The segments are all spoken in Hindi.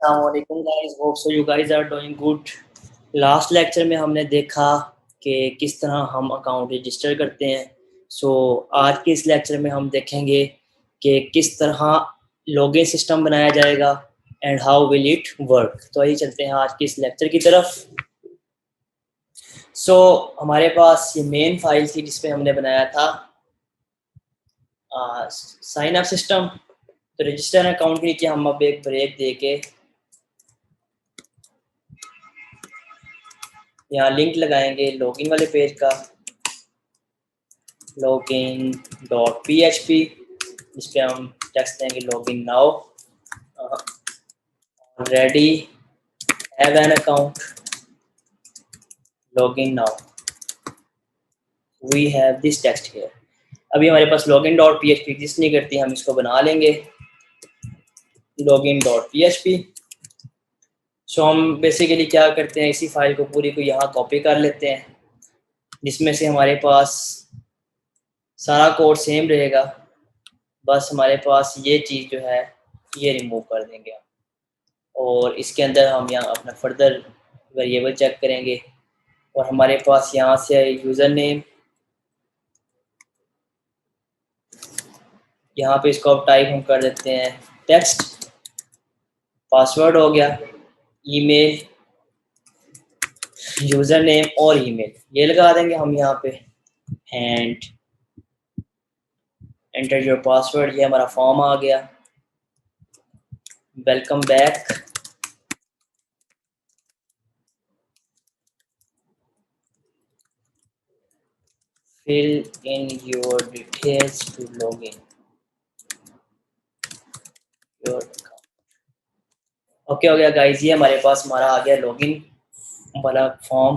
अस्सलामुअलैकुम guys, hope so you guys are doing good. Last lecture में हमने देखा कि किस तरह हम अकाउंट रजिस्टर करते हैं। आज के इस लेक्चर में हम देखेंगे कि किस तरह लॉगिन सिस्टम बनाया जाएगा and how will it work. तो आइए चलते हैं आज के इस लेक्चर की तरफ। हमारे पास ये मेन फाइल थी जिसपे हमने बनाया था साइन अप सिस्टम। तो रजिस्टर अकाउंट के नीचे हम अब एक ब्रेक दे के यहाँ लिंक लगाएंगे लॉगिन वाले पेज का, login dot P H P, जिस पे हम टेक्स्ट देंगे login now, ready have an account, login now, we have this text here. अभी हमारे पास login dot P H P exist नहीं करती, हम इसको बना लेंगे login dot P H P. हम बेसिकली क्या करते हैं, इसी फाइल को पूरी को यहाँ कॉपी कर लेते हैं, जिसमें से हमारे पास सारा कोड सेम रहेगा, बस हमारे पास ये चीज़ जो है ये रिमूव कर देंगे हम। और इसके अंदर हम यहाँ अपना फर्दर वेरिएबल चेक करेंगे और हमारे पास यहाँ से यूज़र नेम, यहाँ पे इसको अब टाइप हम कर देते हैं टेक्स्ट, पासवर्ड हो गया, ईमेल, यूज़र नेम और ईमेल ये लगा देंगे हम यहाँ पे एंड एंटर योर पासवर्ड। ये हमारा फॉर्म आ गया। Welcome back. Fill in your details to log in your account. Okay हो गया गाइस, ये हमारे पास हमारा आ गया लॉगिन वाला फॉर्म।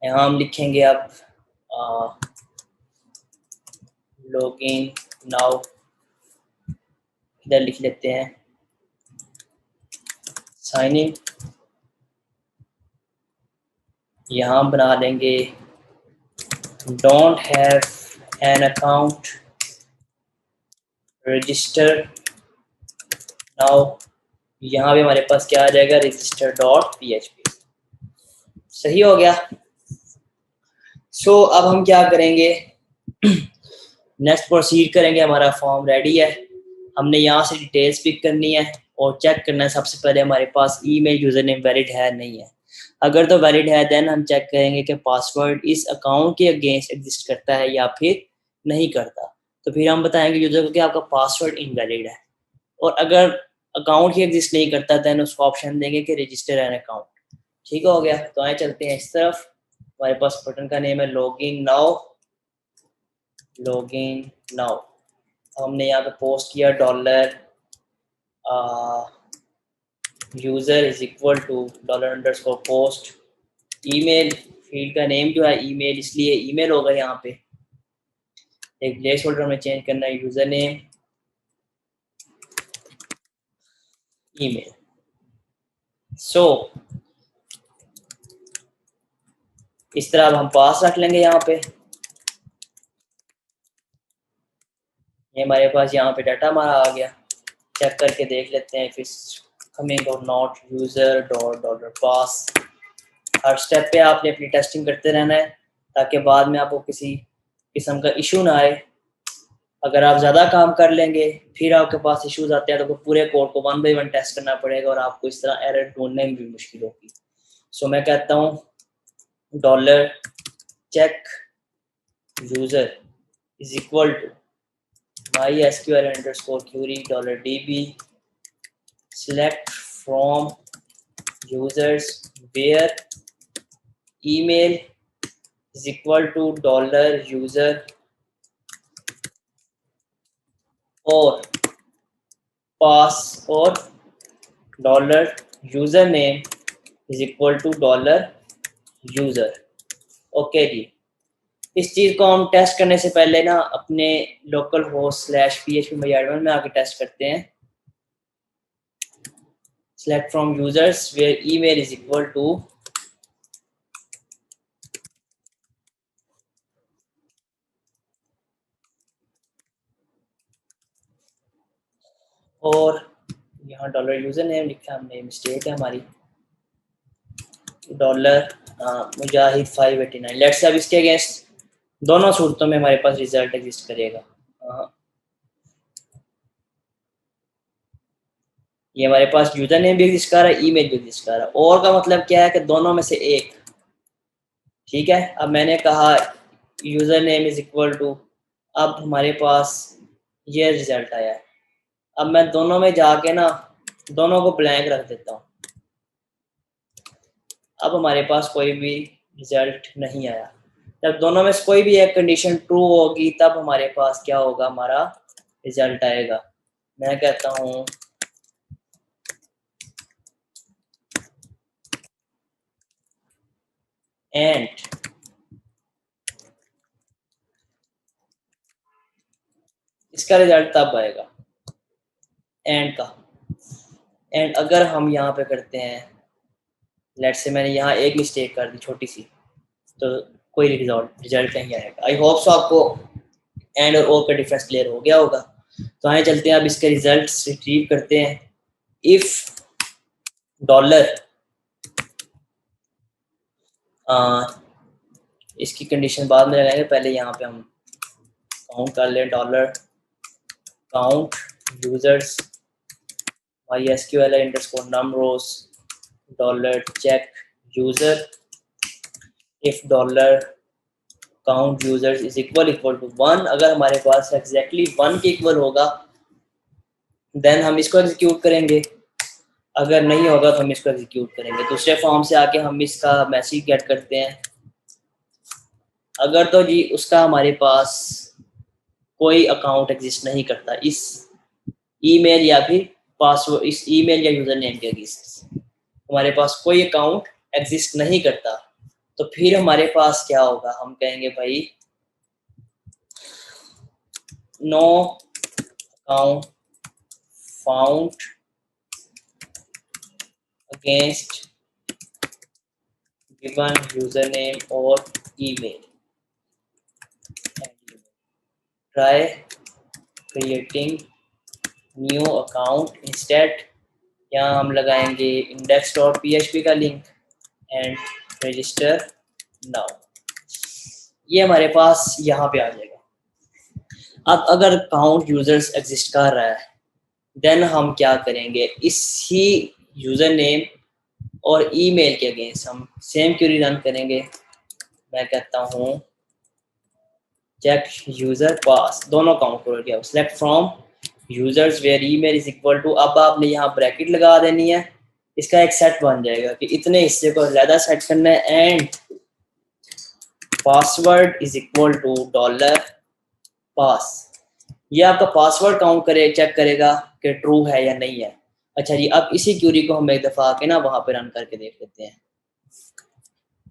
यहाँ हम लिखेंगे अब लॉगिन नाउ, इधर लिख लेते हैं साइन इन। यहाँ बना देंगे don't have an account register now. यहाँ भी हमारे पास क्या आ जाएगा, register dot P H P. सही हो गया। अब हम क्या करेंगे, नेक्स्ट प्रोसीड करेंगे। हमारा फॉर्म रेडी है, हमने यहाँ से डिटेल्स पिक करनी है और चेक करना है सबसे पहले हमारे पास ईमेल यूजर नेम वैलिड है नहीं है। अगर तो वैलिड है देन हम चेक करेंगे कि पासवर्ड इस अकाउंट के अगेंस्ट एग्जिस्ट करता है या फिर नहीं करता। तो फिर हम बताएंगे यूजर को कि आपका पासवर्ड इनवैलिड है। और अगर अकाउंट ही एग्जिस्ट नहीं करता देन उसको ऑप्शन देंगे कि रजिस्टर एन अकाउंट। ठीक हो गया। तो आए चलते हैं इस तरफ। हमारे पास बटन का नेम है लॉगिन नाउ, लॉगिन नाउ। हमने यहाँ पे पोस्ट किया dollar user is equal to dollar underscore post. Email field का नेम जो है ईमेल, इसलिए ईमेल होगा। यहाँ पे एक प्लेस होल्डर में चेंज करना है यूज़र नेम ईमेल। इस तरह अब हम पास रख लेंगे यहाँ पे। ये हमारे पास यहाँ पे डाटा हमारा आ गया। चेक करके देख लेते हैं फिर कमिंग और not user dot dollar pass. Her step पे आपने अपनी टेस्टिंग करते रहना है ताकि बाद में आपको किसी किस्म का इशू ना आए। अगर आप ज़्यादा काम कर लेंगे फिर आपके पास इश्यूज आते हैं तो पूरे कोड को 1 बाय 1 टेस्ट करना पड़ेगा और आपको इस तरह एरर ढूंढने में भी मुश्किल होगी। मैं कहता हूँ dollar check user is equal to MySQL underscore query $db select from users where email is equal to $user और pass और $username is equal to $user। Okay जी। इस चीज़ को हम टेस्ट करने से पहले ना अपने लोकल होस्ट /php environment में आके टेस्ट करते हैं। select from users where email is equal to और यहाँ डॉलर यूज़र नेम लिखा हमने, मिस्टेक है हमारी। Dollar Mujahid 589। लेट्स अब इसके अगेंस्ट दोनों सूरतों में हमारे पास रिजल्ट एग्जिस्ट करेगा। ये हमारे पास यूजर नेम भी एग्जिस्ट कर रहा है, ईमेल भी एग्जिस्ट कर रहा है। और का मतलब क्या है कि दोनों में से एक, ठीक है। अब मैंने कहा user name is equal to, अब हमारे पास ये रिजल्ट आया है। अब मैं दोनों में जाके ना दोनों को ब्लैंक रख देता हूँ। अब हमारे पास कोई भी रिजल्ट नहीं आया। जब दोनों में से कोई भी एक कंडीशन ट्रू होगी तब हमारे पास क्या होगा, हमारा रिजल्ट आएगा। मैं कहता हूँ एंड इसका रिजल्ट तब आएगा एंड का। एंड अगर हम यहाँ पे करते हैं, लेट्स से मैंने यहाँ एक मिस्टेक कर दी छोटी सी, तो कोई रिजल्ट नहीं आएगा। आई होप सो आपको एंड और ओ का डिफरेंस क्लियर हो गया होगा। तो आए चलते हैं अब इसके रिजल्ट्स रिट्रीव करते हैं। इफ डॉलर, इसकी कंडीशन बाद में लगाएंगे, पहले यहाँ पे हम काउंट कर लें। Dollar count users MySQL underscore num rows dollar check user. If dollar count users is equal to 1, अगर हमारे पास एग्जैक्टली 1 के इक्वल होगा देन हम इसको एग्जीक्यूट करेंगे। अगर नहीं होगा तो हम इसको एग्जीक्यूट करेंगे। दूसरे फॉर्म से आके हम इसका मैसेज गेट करते हैं। अगर तो जी उसका हमारे पास कोई अकाउंट एग्जिस्ट नहीं करता इस ईमेल या फिर पासवर्ड, इस ईमेल या यूजर नेम के अगेंस्ट हमारे पास कोई अकाउंट एग्जिस्ट नहीं करता, तो फिर हमारे पास क्या होगा, हम कहेंगे भाई no account found against given user name और email. Try creating new account instead, यहाँ हम लगाएंगे index.php का लिंक एंड रजिस्टर नाउ। ये हमारे पास यहाँ पे आ जाएगा। अब अगर अकाउंट यूजर्स एग्जिस्ट कर रहा है देन हम क्या करेंगे, इसी यूजर नेम और ईमेल के अगेंस्ट हम सेम क्वेरी रन करेंगे। मैं कहता हूँ चेक यूजर पास, दोनों काउंट कर गया। Select from users where email is equal to, अब आपने यहाँ ब्रैकेट लगा देनी है, इसका एक सेट बन जाएगा कि इतने हिस्से को ज़्यादा सेट करना है। And password is equal to dollar pass, ये आपका पासवर्ड काउंट करे, चेक करेगा कि ट्रू है या नहीं है। अच्छा जी, अब इसी क्यूरी को हम एक दफ़ा आके ना वहाँ पे रन करके देख लेते हैं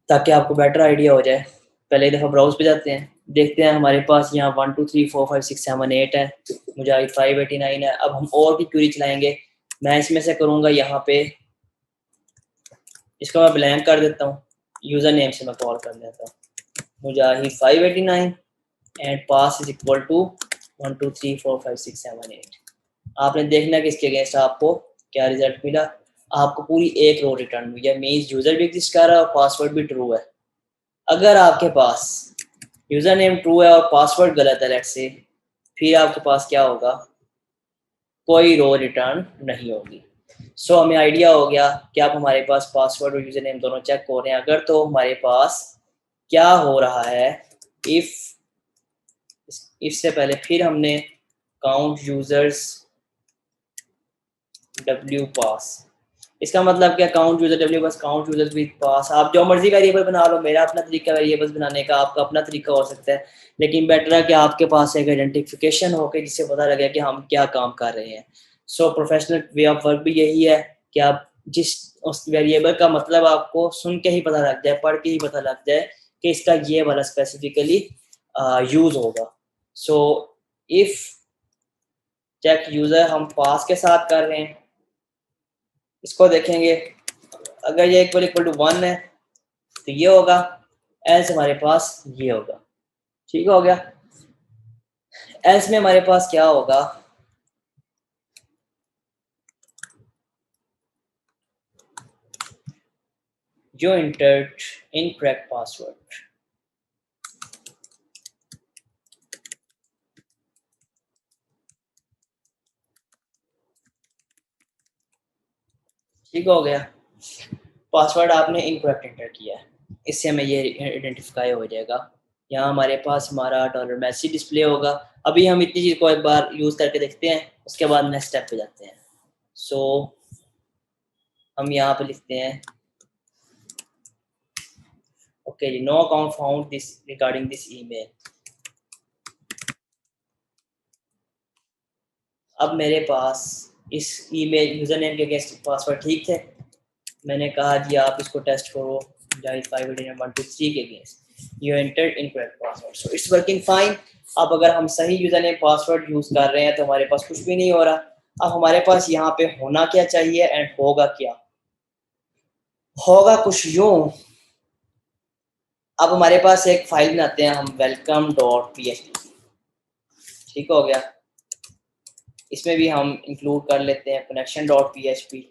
ताकि आपको बेटर आइडिया हो जाए। पहले एक दफ़ा ब्राउज पे जाते हैं, देखते हैं हमारे पास यहाँ 1 2 3 4 5 6 7 8 है, मुजाहिद 589 है। अब हम और भी क्यूरी चलाएंगे। मैं इसमें से करूँगा यहाँ पे, इसको मैं ब्लैंक कर देता हूँ, यूज़र नेम से मैं कॉल कर लेता हूँ Mujahid 589 and pass is equal to 1 2 3 4 5 6 7 8। आपने देखना कि इसके अगेंस्ट आपको क्या रिजल्ट मिला। आपको पूरी एक रो रिटर्न हुई है, मीन्स यूज़र भी एग्जिस्ट कर रहा है और पासवर्ड भी ट्रू है। अगर आपके पास यूज़र नेम ट्रू है और पासवर्ड गलत है लेट्स से, फिर आपके पास क्या होगा, कोई रो रिटर्न नहीं होगी। सो हमें आइडिया हो गया कि आप हमारे पास पासवर्ड और यूज़र नेम दोनों चेक हो रहे हैं। अगर तो हमारे पास क्या हो रहा है, इफ इससे पहले फिर हमने काउंट यूजर्स डब्ल्यू पास, इसका मतलब क्या, count user W pass count users with pass. आप जो मर्जी वेरिएबल बना लो, मेरा अपना तरीका वेरिएबल्स बनाने का, आपका अपना तरीका हो सकता है, लेकिन बेटर है कि आपके पास एक आइडेंटिफिकेशन हो के जिससे पता लगे कि हम क्या काम कर रहे हैं। सो प्रोफेशनल वे ऑफ वर्क भी यही है कि आप जिस उस वेरिएबल का मतलब आपको सुन के ही पता लग जाए, पढ़ के ही पता लग जाए कि इसका ये वाला स्पेसिफिकली यूज होगा। सो इफ चेक यूजर हम पास के साथ कर रहे हैं, इसको देखेंगे, अगर ये इक्वल टू 1 है तो ये होगा, एल्स हमारे पास ये होगा। ठीक हो गया। एल्स में हमारे पास क्या होगा, You entered incorrect password. ठीक हो गया, पासवर्ड आपने इनकरेक्ट एंटर किया है, इससे हमें ये आइडेंटिफाई हो जाएगा। यहाँ हमारे पास हमारा डॉलर मैसेज डिस्प्ले होगा। अभी हम इतनी चीज़ को एक बार यूज़ करके देखते हैं, उसके बाद नेक्स्ट स्टेप पे जाते हैं। सो हम यहाँ पे लिखते हैं okay ji, no account found this regarding this email. अब मेरे पास इस ईमेल यूज़र नेम के अगेंस्ट पासवर्ड ठीक थे। मैंने कहा जी आप इसको टेस्ट करो जाहिद 589 123 के against. You entered incorrect password, so it's working fine. अब अगर हम सही यूज़र नेम पासवर्ड यूज़ कर रहे हैं तो हमारे पास कुछ भी नहीं हो रहा। अब हमारे पास यहाँ पे होना क्या चाहिए एंड होगा क्या? होगा कुछ यूं, अब हमारे पास एक फाइल बनाते हैं हम welcome.php। ठीक हो गया, इसमें भी हम इंक्लूड कर लेते हैं connection.php।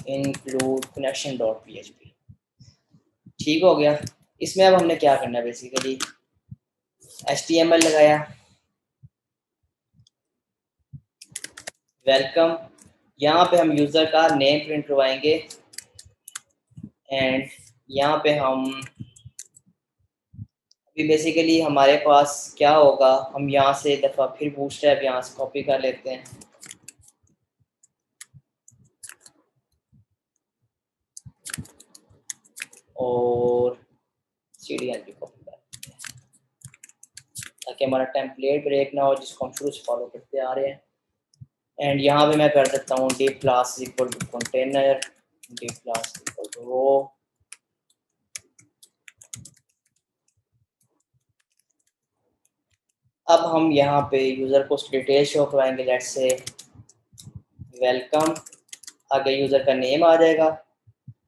Include connection.php। ठीक हो गया, इसमें अब हमने क्या करना है, बेसिकली HTML लगाया वेलकम, यहाँ पे हम यूज़र का नेम प्रिंट करवाएंगे एंड यहाँ पे हम अभी बेसिकली हमारे पास क्या होगा, हम यहाँ से एक दफ़ा फिर बूटस्ट्रैप यहाँ से कॉपी कर लेते हैं और CDN भी कॉपी कर लेते हैं ताकि हमारा टेम्पलेट ब्रेक ना हो जिसको हम शुरू से फॉलो करते आ रहे हैं। एंड यहाँ पे मैं कर देता हूँ div class equal to container, div class equal to row. अब हम यहाँ पे यूज़र को डिटेल शो करवाएंगे, लेट्स से वेलकम, आगे यूज़र का नेम आ जाएगा।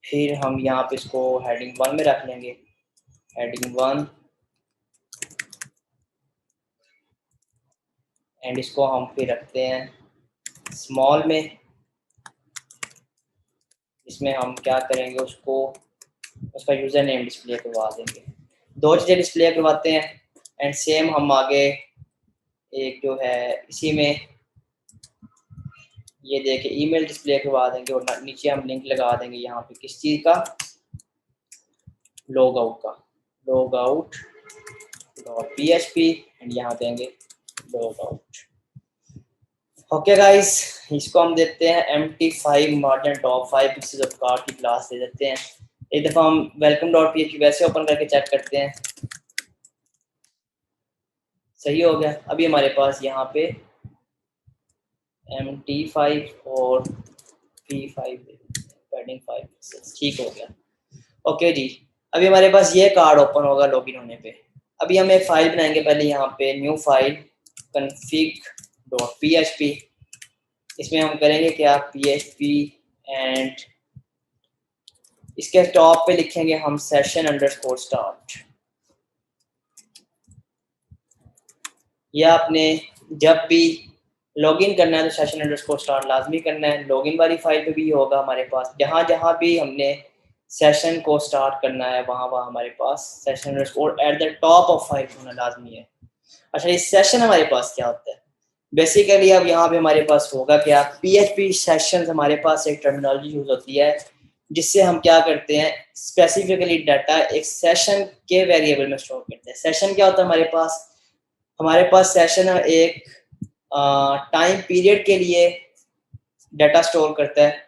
फिर हम यहाँ पे इसको हेडिंग 1 में रख लेंगे, हेडिंग 1 एंड इसको हम फिर रखते हैं स्मॉल में। इसमें हम क्या करेंगे, उसको उसका यूज़र नेम डिस्प्ले करवा देंगे, दो चीज़ें डिस्प्ले करवाते हैं। एंड सेम हम आगे एक जो है इसी में ये देखे ईमेल डिस्प्ले करवा देंगे और नीचे हम लिंक लगा देंगे यहाँ पे किस चीज़ का, लॉग आउट का, log out dot PHP and यहाँ देंगे लॉग आउट। ओके गाइस, इसको हम देते हैं MT5 margin top 5 pixies of card की क्लास दे देते हैं। एक दफ़ा हम welcome.php वैसे ओपन करके चेक करते हैं, सही हो गया। अभी हमारे पास यहाँ पे MT5 और P5 पैडिंग 5 पिक्सेस, ठीक हो गया। ओके जी, अभी हमारे पास ये कार्ड ओपन होगा लॉगिन होने पे। अभी हम एक फाइल बनाएंगे, पहले यहाँ पे न्यू फाइल config.php, इसमें हम करेंगे क्या PHP एंड इसके टॉप पे लिखेंगे हम session_start। या आपने जब भी लॉगिन करना है तो session_start लाजमी करना है। लॉगिन वाली फाइल पे भी होगा हमारे पास, जहाँ जहाँ भी हमने सेशन को स्टार्ट करना है वहाँ वहाँ हमारे पास session_@the_top ऑफ फाइल होना लाजमी है। अच्छा, इस सेशन हमारे पास क्या होता है बेसिकली, अब यहाँ पे हमारे पास होगा क्या, PHP सेशंस हमारे पास एक टर्मिनोलॉजी यूज होती है जिससे हम क्या करते हैं, स्पेसिफिकली डाटा एक सेशन के वेरिएबल में स्टोर करते हैं। सेशन क्या होता है हमारे पास सेशन एक टाइम पीरियड के लिए डाटा स्टोर करता है,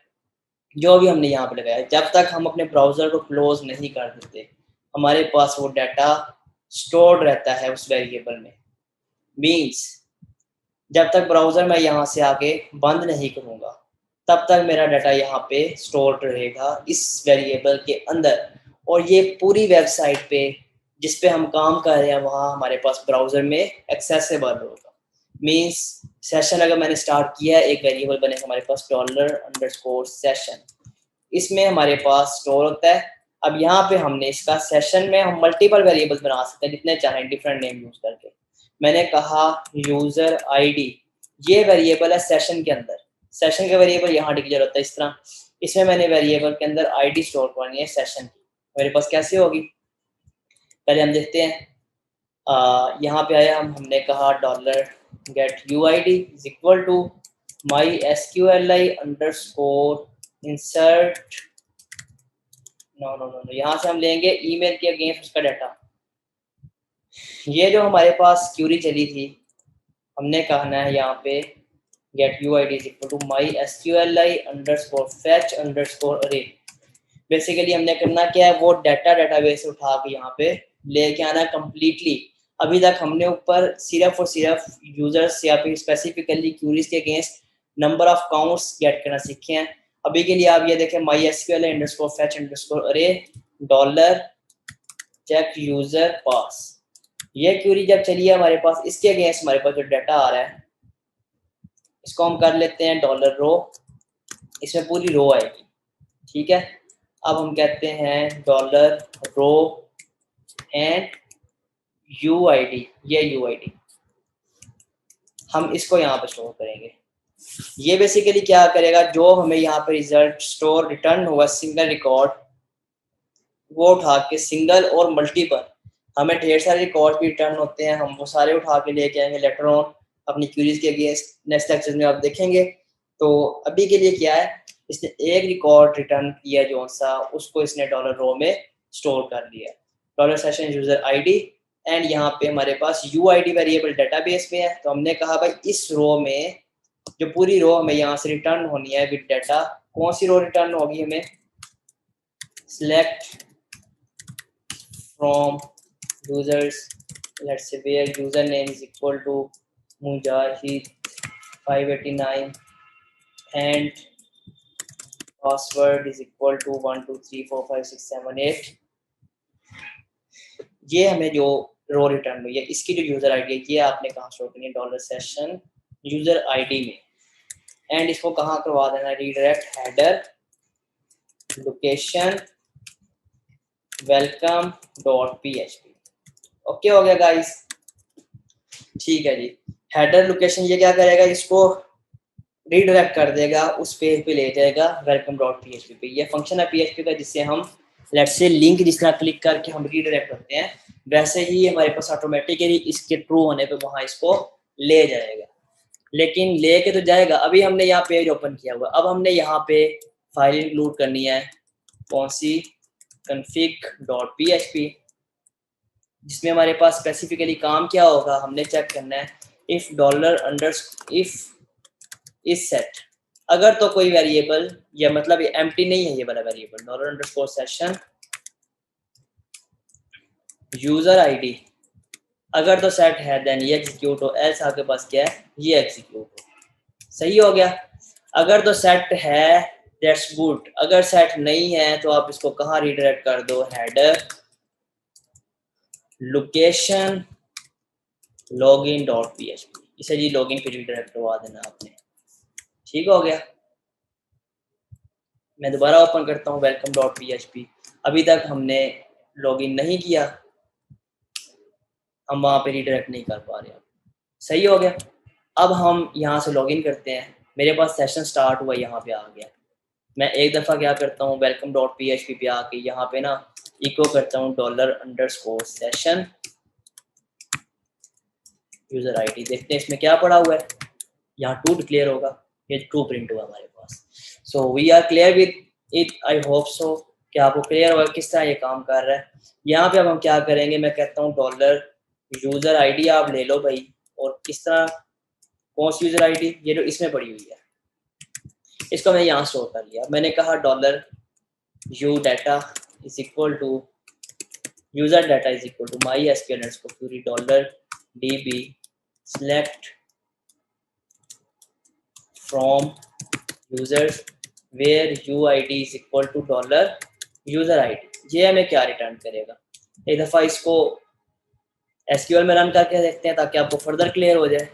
जो भी हमने यहाँ पे लगाया। जब तक हम अपने ब्राउज़र को क्लोज नहीं कर देते हमारे पास वो डाटा स्टोर्ड रहता है उस वेरिएबल में। मीन्स जब तक ब्राउज़र मैं यहाँ से आगे बंद नहीं करूँगा तब तक मेरा डाटा यहाँ पे स्टोर रहेगा इस वेरिएबल के अंदर। और ये पूरी वेबसाइट पे जिस पे हम काम कर रहे हैं वहाँ हमारे पास ब्राउज़र में एक्सेसिबल होगा। मीन्स सेशन अगर मैंने स्टार्ट किया है, एक वेरिएबल बने हमारे पास $_session, इसमें हमारे पास स्टोर होता है। अब यहाँ पे हमने इसका सेशन में हम मल्टीपल वेरिएबल्स बना सकते हैं जितने चाहें, डिफरेंट नेम यूज़ करके। मैंने कहा यूजर आईडी, ये वेरिएबल है सेशन के अंदर, सेशन का वेरिएबल यहाँ डिक्लेयर होता है इस तरह, इसमें मैंने वेरिएबल के अंदर आईडी स्टोर करनी है सेशन की, मेरे पास कैसे होगी पहले हम देखते हैं। यहाँ पे आया हमने कहा dollar get U I D is equal to my S Q L I underscore insert, no no no no, यहाँ से हम लेंगे ईमेल के अगेंस्ट उसका डाटा। ये जो हमारे पास क्यूरी चली थी, हमने कहना है यहाँ पे get U I D is equal to my S Q L I underscore fetch underscore अरे। बेसिकली हमने करना क्या है, वो डाटाबेस से उठा के यहाँ पे लेके आना कम्प्लीटली। अभी तक हमने ऊपर सिर्फ और सिर्फ यूजर्स या फिर स्पेसिफिकली क्यूरीज के against number of counts get करना सीखे हैं। अभी के लिए आप ये देखें my S Q L underscore fetch underscore array dollar check user pass, ये क्यूरी जब चली है हमारे पास, इसके अगेंस्ट हमारे पास जो डाटा आ रहा है इसको हम कर लेते हैं डॉलर रो, इसमें पूरी रो आएगी, ठीक है। अब हम कहते हैं dollar row and U I D, ये यू आई डी हम इसको यहाँ पे स्टोर करेंगे। ये बेसिकली क्या करेगा, जो हमें यहाँ पे रिजल्ट स्टोर रिटर्न होगा सिंगल रिकॉर्ड, वो उठा के सिंगल और मल्टीपल, हमें ढेर सारे रिकॉर्ड भी रिटर्न होते हैं, हम वो सारे उठा के लेके आएंगे लेटर ऑन अपनी क्यूरीज के अगेंस्ट। नेक्स्ट लेक्चर में आप देखेंगे। तो अभी के लिए क्या है, इसने एक रिकॉर्ड रिटर्न किया जो सा, उसको इसने डॉलर रो में स्टोर कर लिया, dollar session user ID, and यहाँ पे हमारे पास U I D variable database में है। तो हमने कहा भाई इस रो में जो पूरी रो हमें यहाँ से रिटर्न होनी है विद डाटा, कौन सी रो रिटर्न होगी हमें, select from users, let's say where user name is equal to Mujahid 589 and password is equal to 1234567 ये हमें जो रो रिटर्न हुई है इसकी जो यूजर आईडी है ये आपने कहाँ स्टोर करनी है, डॉलर सेशन यूजर आईडी में, एंड इसको कहाँ करवा देना, redirect header location welcome dot php। Okay हो गया गाइस, ठीक है जी। हेडर लोकेशन ये क्या करेगा, इसको रीडायरेक्ट कर देगा, उस पेज पे ले जाएगा वेलकम डॉट php पे। ये फंक्शन है php का जिससे हम लेट्स से लिंक जिस तरह क्लिक करके हम रीडायरेक्ट करते हैं, वैसे ही हमारे पास ऑटोमेटिकली इसके ट्रू होने पे वहां इसको ले जाएगा। लेकिन लेके तो जाएगा, अभी हमने यहाँ पेज ओपन किया हुआ, अब हमने यहाँ पे फाइल इंक्लूड करनी है कौन सी, config.php, जिसमें हमारे पास स्पेसिफिकली काम क्या होगा, हमने चेक करना है इफ डॉलर अंडर इफ इस सेट, अगर तो कोई वेरिएबल, या मतलब ये एम्प्टी नहीं है ये वाला variable, dollar underscore session user ID, अगर तो सेट है देन ये एग्जीक्यूट हो, एल्स आपके पास क्या है ये एग्जीक्यूट हो। सही हो गया। अगर तो सेट है दैट्स गुड, अगर सेट नहीं है तो आप इसको कहाँ रीडायरेक्ट कर दो, header location login dot php, इसे जी लॉगिन पे रीडायरेक्ट करवा देना आपने, ठीक हो गया। मैं दोबारा ओपन करता हूँ वेलकम डॉट php, अभी तक हमने लॉगिन नहीं किया, हम वहाँ पे रीडायरेक्ट नहीं कर पा रहे। सही हो गया। अब हम यहाँ से लॉगिन करते हैं, मेरे पास सेशन स्टार्ट हुआ, यहाँ पे आ गया। मैं एक दफ़ा क्या करता हूँ, वेलकम डॉट php पे आके यहाँ पे ना इको करता हूँ dollar underscore session user ID, देखते हैं इसमें क्या पड़ा हुआ है, यहाँ ट्रू डिक्लेयर होगा, ये ट्रू प्रिंट हुआ हमारे पास। So we are clear with it, I hope so कि आपको क्लियर होगा किस तरह ये काम कर रहा है। यहाँ पे अब हम क्या करेंगे, मैं कहता हूँ डॉलर यूजर आईडी आप ले लो भाई, और किस तरह कौन सी यूजर आईडी, ये जो इसमें पड़ी हुई है, इसको मैंने यहाँ स्टोर कर लिया। मैंने कहा dollar U data is equal to user data is equal to my SQL underscore query dollar DB select from users where uid is equal to dollar user id। ये हमें क्या रिटर्न करेगा, एक दफ़ा इसको एसक्यूएल में रन करके देखते हैं ताकि आपको फर्दर क्लियर हो जाए।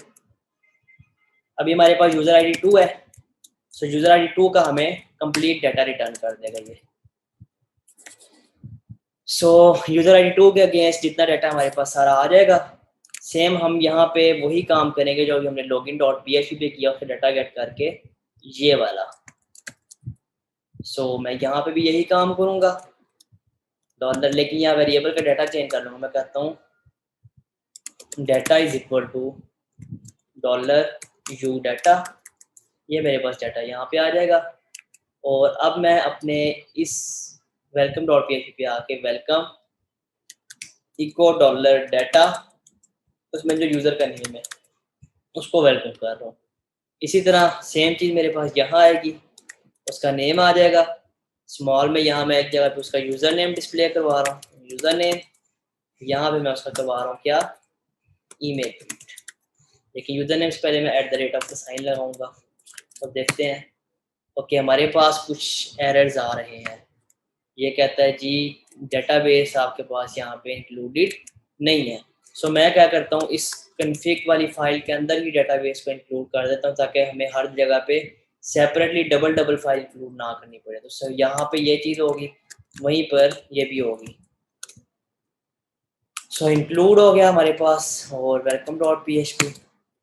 अभी हमारे पास यूजर आईडी 2 है, सो यूजर आईडी 2 का हमें कंप्लीट डाटा रिटर्न कर देगा ये। सो यूजर आईडी 2 के अगेंस्ट जितना डाटा हमारे पास सारा आ जाएगा, सेम हम यहाँ पे वही काम करेंगे जो हमने लॉगिन डॉट php पे किया, उससे डाटा गेट करके ये वाला। सो मैं यहाँ पे भी यही काम करूँगा डॉलर, लेकिन यहाँ वेरिएबल का डाटा चेंज कर लूँगा। मैं कहता हूँ data is equal to dollar U data, ये मेरे पास डाटा यहाँ पे आ जाएगा। और अब मैं अपने इस वेलकम डॉट php पे आके वेलकम इको डॉलर डाटा, उसमें जो यूज़र का नेम है उसको वेलकम कर रहा हूँ। इसी तरह सेम चीज़ मेरे पास यहाँ आएगी, उसका नेम आ जाएगा स्मॉल में। यहाँ मैं एक जगह पे उसका यूज़र नेम डिस्प्ले करवा रहा हूँ, यूज़र नेम। यहाँ पे मैं उसका करवा रहा हूँ क्या, ईमेल। लेकिन यूज़र नेम से पहले मैं @ ऑफ द साइन लगाऊंगा। तो देखते हैं, ओके हमारे पास कुछ एरर्स आ रहे हैं। ये कहता है जी डेटाबेस आपके पास यहाँ पे इंक्लूडेड नहीं है। सो मैं क्या करता हूँ, इस कन्फिग वाली फाइल के अंदर ही डेटाबेस को इंक्लूड कर देता हूँ, ताकि हमें हर जगह पे सेपरेटली डबल फाइल इंक्लूड ना करनी पड़े। तो सर यहाँ पे ये चीज़ होगी, वहीं पर ये भी होगी। सो इंक्लूड हो गया हमारे पास और welcome dot php।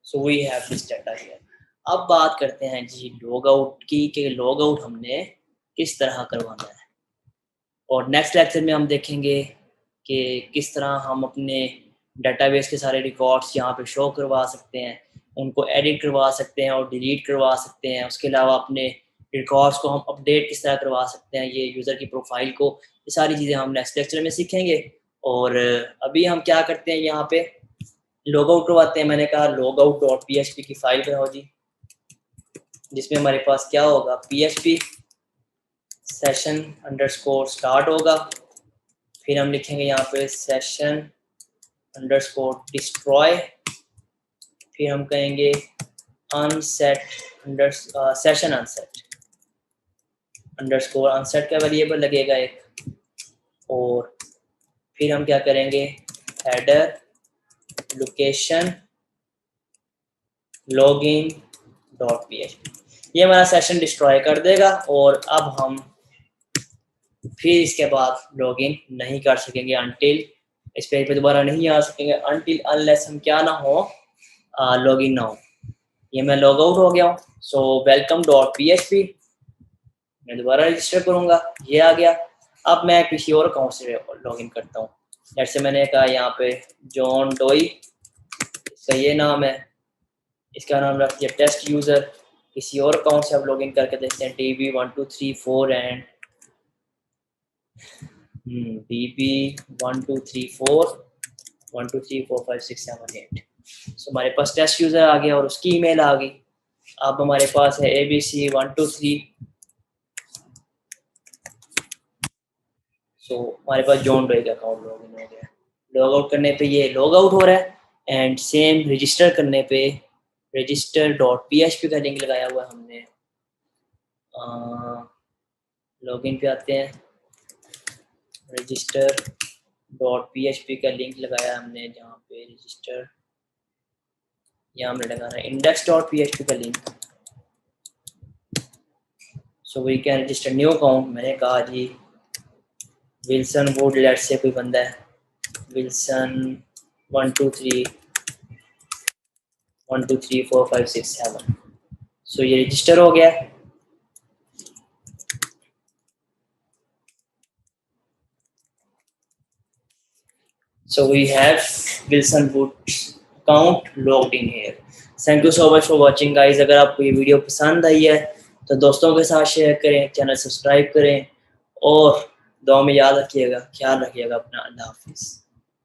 So we have this data here. अब बात करते हैं जी लॉग आउट की, कि लॉग आउट हमने किस तरह करवाना है। और नेक्स्ट लेक्चर में हम देखेंगे कि किस तरह हम अपने डेटाबेस के सारे रिकॉर्ड्स यहाँ पे शो करवा सकते हैं, उनको एडिट करवा सकते हैं और डिलीट करवा सकते हैं। उसके अलावा अपने रिकॉर्ड्स को हम अपडेट किस तरह करवा सकते हैं, ये यूज़र की प्रोफाइल को, ये सारी चीज़ें हम नेक्स्ट लेक्चर में सीखेंगे। और अभी हम क्या करते हैं, यहाँ पे लॉग आउट करवाते हैं। मैंने कहा लॉग आउट डॉट php की फाइल बनाओ जी, जिसमें हमारे पास क्या होगा, php सेशन अंडरस्कोर स्टार्ट होगा। फिर हम लिखेंगे यहाँ पे सेशन अंडरस्कोर डिस्ट्रॉय। फिर हम कहेंगे unset session unset underscore unset का वेरिएबल लगेगा एक। और फिर हम क्या करेंगे, header location login dot php, ये हमारा सेशन डिस्ट्रॉय कर देगा। और अब हम फिर इसके बाद लॉगिन नहीं कर सकेंगे, अनटिल इस पेज पे दोबारा नहीं आ सकेंगे, अनटिल अनलेस हम क्या ना हो, लॉगिन ना हो। ये मैं लॉग आउट हो गया हूँ। सो वेलकम डॉट php मैं दोबारा रजिस्टर करूँगा, ये आ गया। अब मैं किसी और अकाउंट से लॉगिन करता हूँ। जैसे मैंने कहा यहाँ पे जॉन डोई, इसका ये नाम है, इसका नाम रख दिया टेस्ट यूज़र। किसी और अकाउंट से अब लॉगिन करके देखते हैं, db1234 एंड db1234 1234567 सो हमारे पास टेस्ट यूज़र आ गया और उसकी ईमेल आ गई। अब हमारे पास है abc123। सो हमारे पास जॉन डोई का अकाउंट लॉगिन हो गया। लॉग आउट करने पे ये लॉग आउट हो रहा है, एंड सेम रजिस्टर करने पे रजिस्टर डॉट php का लिंक लगाया हुआ है हमने। लॉगिन पे आते हैं, रजिस्टर डॉट php का लिंक लगाया हमने, जहाँ पे रजिस्टर, यहाँ हमने लगाना है इंडेक्स डॉट php का link. So we can register new account. मैंने कहा जी विल्सन वुड, लेट से कोई बंदा है विल्सन 1234567। सो ये रजिस्टर हो गया। So we have Wilson Wood account logged in here. Thank you so much for watching guys। अगर आपको ये वीडियो पसंद आई है तो दोस्तों के साथ शेयर करें, चैनल सब्सक्राइब करें और दुआ में याद रखिएगा, ख्याल रखिएगा अपना। अल्लाह हाफिज़।